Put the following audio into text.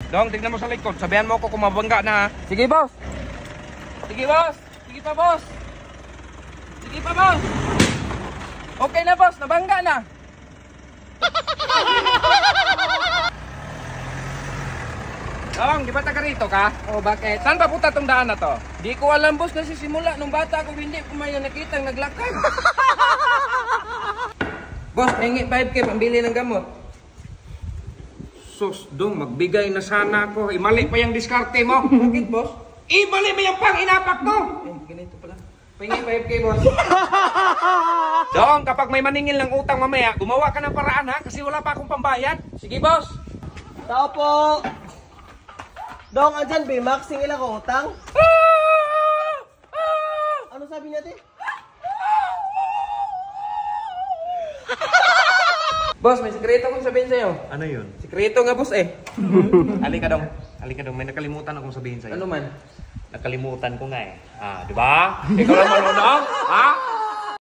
Dong, tignan mo sa likod. Sabihan mo ako kung mabangga na. Sige, boss. Sige, boss. Sige pa, boss. Sige pa, boss. Okay na, boss. Nabangga na. Dong, di ba taga rito ka? O, bakit? Saan pa punta tong daan na to? Di ko alam, boss. Kasi simula nung bata ako hindi ko may nakitang naglakad. Boss, hingi 5K pambili ng gamot. Sus, Dong, magbigay na sana ako. Mali pa yung diskarte mo. Bakit, boss? Mali ba yung pang-inapak mo? Ganito pala. Hingi 5K, boss. Dong, kapag may maningil ng utang mamaya, gumawa ka ng paraan ha, kasi wala pa akong pambayad. Sige, boss. Tao po. Dong, andyan, Bimax, singil ako utang. Ano sabi natin? Boss, may sikreto akong sabihin sa'yo. Ano yun? Sikreto nga, boss eh. Halika dong. Halika dong. May nakalimutan akong sabihin sa'yo. Ano man? Nakalimutan ko nga eh. Ah, di ba? Ikaw lang marunong? Ha?